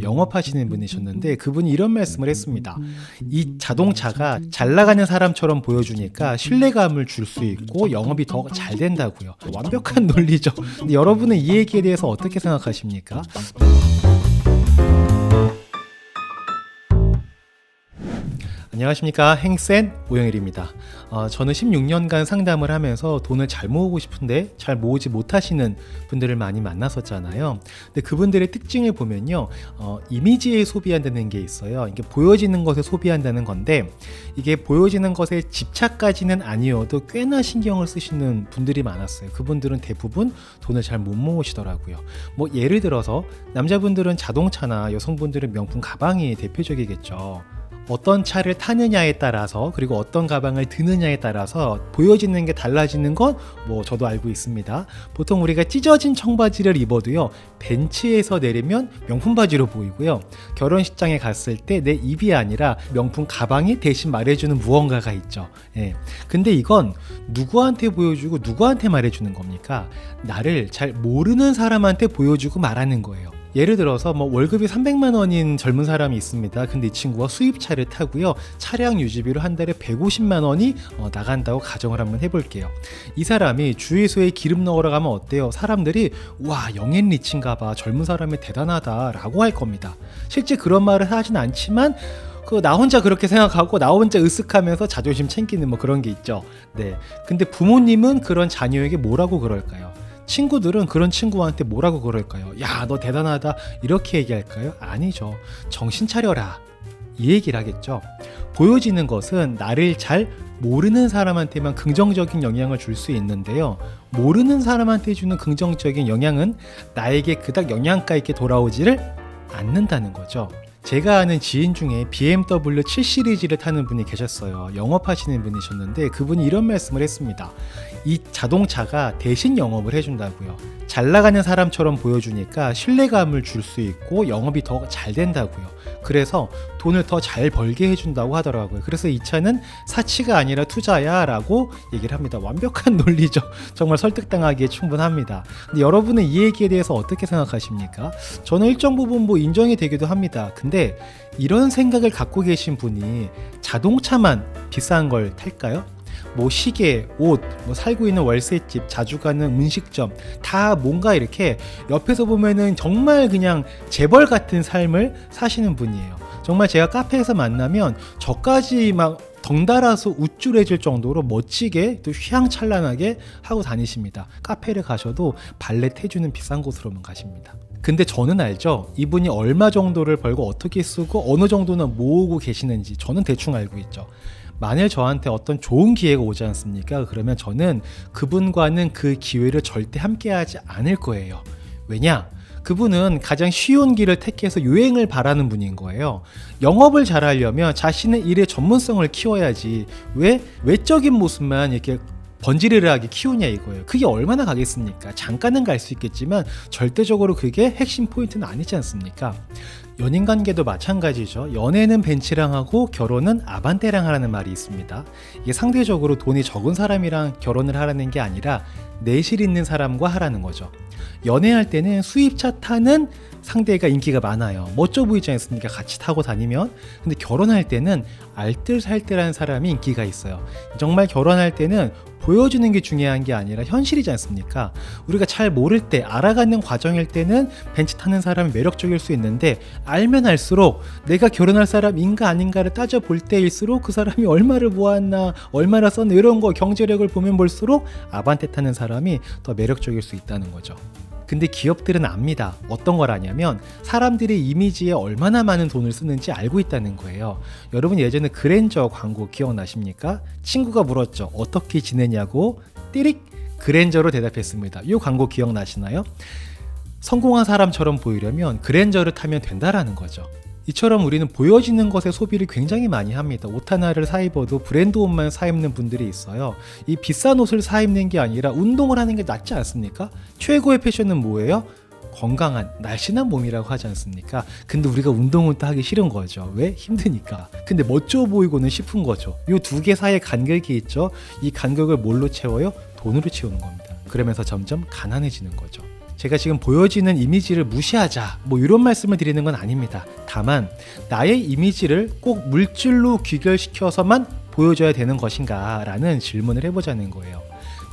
영업하시는 분이셨는데 그분이 이런 말씀을 했습니다. 이 자동차가 잘 나가는 사람처럼 보여주니까 신뢰감을 줄 수 있고 영업이 더 잘 된다고요. 완벽한 논리죠. 근데 여러분은 이 얘기에 대해서 어떻게 생각하십니까? 안녕하십니까, 행센 오영일입니다. 저는 16년간 상담을 하면서 돈을 잘 모으고 싶은데 잘 모으지 못하시는 분들을 많이 만났었잖아요. 근데 그분들의 특징을 보면요, 이미지에 소비한다는 게 있어요. 이게 보여지는 것에 소비한다는 건데, 이게 보여지는 것에 집착까지는 아니어도 꽤나 신경을 쓰시는 분들이 많았어요. 그분들은 대부분 돈을 잘 못 모으시더라고요. 뭐 예를 들어서 남자분들은 자동차나 여성분들은 명품 가방이 대표적이겠죠. 어떤 차를 타느냐에 따라서, 그리고 어떤 가방을 드느냐에 따라서 보여지는 게 달라지는 건 뭐 저도 알고 있습니다. 보통 우리가 찢어진 청바지를 입어도요, 벤츠에서 내리면 명품 바지로 보이고요, 결혼식장에 갔을 때 내 입이 아니라 명품 가방이 대신 말해주는 무언가가 있죠. 근데 이건 누구한테 보여주고 누구한테 말해주는 겁니까? 나를 잘 모르는 사람한테 보여주고 말하는 거예요. 예를 들어서 뭐 월급이 300만 원인 젊은 사람이 있습니다. 근데 이 친구가 수입차를 타고요, 차량 유지비로 한 달에 150만 원이 나간다고 가정을 한번 해볼게요. 이 사람이 주유소에 기름 넣으러 가면 어때요? 사람들이 와, 영앤 리치인가 봐, 젊은 사람이 대단하다 라고 할 겁니다. 실제 그런 말을 하진 않지만 나 혼자 그렇게 생각하고 나 혼자 으쓱하면서 자존심 챙기는 뭐 그런 게 있죠. 네. 근데 부모님은 그런 자녀에게 뭐라고 그럴까요? 친구들은 그런 친구한테 뭐라고 그럴까요? 야, 너 대단하다 이렇게 얘기할까요? 아니죠. 정신 차려라 이 얘기를 하겠죠. 보여지는 것은 나를 잘 모르는 사람한테만 긍정적인 영향을 줄 수 있는데요, 모르는 사람한테 주는 긍정적인 영향은 나에게 그닥 영양가 있게 돌아오지를 않는다는 거죠. 제가 아는 지인 중에 BMW 7 시리즈를 타는 분이 계셨어요. 영업하시는 분이셨는데 그분이 이런 말씀을 했습니다. 이 자동차가 대신 영업을 해준다고요. 잘 나가는 사람처럼 보여주니까 신뢰감을 줄 수 있고 영업이 더 잘 된다고요. 그래서 돈을 더 잘 벌게 해준다고 하더라고요. 그래서 이 차는 사치가 아니라 투자야 라고 얘기를 합니다. 완벽한 논리죠. 정말 설득당하기에 충분합니다. 근데 여러분은 이 얘기에 대해서 어떻게 생각하십니까? 저는 일정 부분 뭐 인정이 되기도 합니다. 근데 이런 생각을 갖고 계신 분이 자동차만 비싼 걸 탈까요? 뭐 시계, 옷, 뭐 살고 있는 월세집, 자주 가는 음식점, 다 뭔가 이렇게 옆에서 보면은 정말 그냥 재벌 같은 삶을 사시는 분이에요. 정말 제가 카페에서 만나면 저까지 막 덩달아서 우쭐해질 정도로 멋지게 또 휘황찬란하게 하고 다니십니다. 카페를 가셔도 발렛 해주는 비싼 곳으로만 가십니다. 근데 저는 알죠. 이분이 얼마 정도를 벌고 어떻게 쓰고 어느 정도는 모으고 계시는지 저는 대충 알고 있죠. 만일 저한테 어떤 좋은 기회가 오지 않습니까? 그러면 저는 그분과는 그 기회를 절대 함께하지 않을 거예요. 왜냐? 그분은 가장 쉬운 길을 택해서 유행을 바라는 분인 거예요. 영업을 잘하려면 자신의 일의 전문성을 키워야지 왜 외적인 모습만 이렇게 번지르르하게 키우냐 이거예요. 그게 얼마나 가겠습니까? 잠깐은 갈 수 있겠지만 절대적으로 그게 핵심 포인트는 아니지 않습니까? 연인관계도 마찬가지죠. 연애는 벤츠랑 하고 결혼은 아반떼랑 하라는 말이 있습니다. 이게 상대적으로 돈이 적은 사람이랑 결혼을 하라는 게 아니라 내실 있는 사람과 하라는 거죠. 연애할 때는 수입차 타는 상대가 인기가 많아요. 멋져 보이지 않습니까? 같이 타고 다니면. 근데 결혼할 때는 알뜰살뜰한 사람이 인기가 있어요. 정말 결혼할 때는 보여주는 게 중요한 게 아니라 현실이지 않습니까? 우리가 잘 모를 때, 알아가는 과정일 때는 벤츠 타는 사람이 매력적일 수 있는데, 알면 알수록 내가 결혼할 사람인가 아닌가를 따져볼 때일수록 그 사람이 얼마를 모았나, 얼마나 썼나 이런 거 경제력을 보면 볼수록 아반떼 타는 사람이 더 매력적일 수 있다는 거죠. 근데 기업들은 압니다. 어떤 걸 아냐면 사람들이 이미지에 얼마나 많은 돈을 쓰는지 알고 있다는 거예요. 여러분 예전에 그랜저 광고 기억나십니까? 친구가 물었죠. 어떻게 지내냐고. 띠릭 그랜저로 대답했습니다. 이 광고 기억나시나요? 성공한 사람처럼 보이려면 그랜저를 타면 된다라는 거죠. 이처럼 우리는 보여지는 것에 소비를 굉장히 많이 합니다. 옷 하나를 사 입어도 브랜드 옷만 사 입는 분들이 있어요. 이 비싼 옷을 사 입는 게 아니라 운동을 하는 게 낫지 않습니까? 최고의 패션은 뭐예요? 건강한 날씬한 몸이라고 하지 않습니까? 근데 우리가 운동을 또 하기 싫은 거죠. 왜? 힘드니까. 근데 멋져 보이고는 싶은 거죠. 이 두 개 사이에 간격이 있죠. 이 간격을 뭘로 채워요? 돈으로 채우는 겁니다. 그러면서 점점 가난해지는 거죠. 제가 지금 보여지는 이미지를 무시하자 뭐 이런 말씀을 드리는 건 아닙니다. 다만 나의 이미지를 꼭 물질로 귀결시켜서만 보여줘야 되는 것인가 라는 질문을 해보자는 거예요.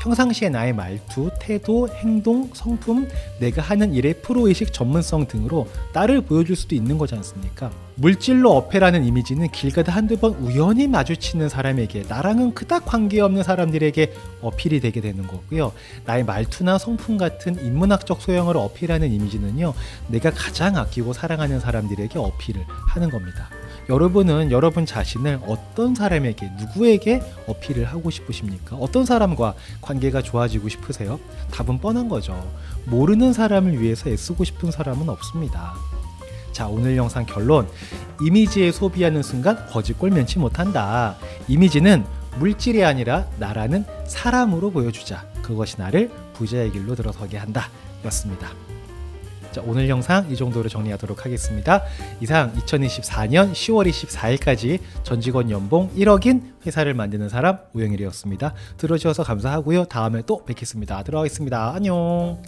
평상시에 나의 말투, 태도, 행동, 성품, 내가 하는 일의 프로의식, 전문성 등으로 나를 보여줄 수도 있는 거지 않습니까? 물질로 어필하는 이미지는 길 가다 한두 번 우연히 마주치는 사람에게, 나랑은 그닥 관계없는 사람들에게 어필이 되게 되는 거고요. 나의 말투나 성품 같은 인문학적 소양을 어필하는 이미지는요, 내가 가장 아끼고 사랑하는 사람들에게 어필을 하는 겁니다. 여러분은 여러분 자신을 어떤 사람에게, 누구에게 어필을 하고 싶으십니까? 어떤 사람과 관계가 좋아지고 싶으세요? 답은 뻔한 거죠. 모르는 사람을 위해서 애쓰고 싶은 사람은 없습니다. 자, 오늘 영상 결론. 이미지에 소비하는 순간 거짓골 면치 못한다. 이미지는 물질이 아니라 나라는 사람으로 보여주자. 그것이 나를 부자의 길로 들어서게 한다. 였습니다. 자, 오늘 영상 이 정도로 정리하도록 하겠습니다. 이상 2024년 10월 24일까지 전 직원 연봉 1억인 회사를 만드는 사람 오영일이었습니다. 들어주셔서 감사하고요. 다음에 또 뵙겠습니다. 들어가겠습니다. 안녕.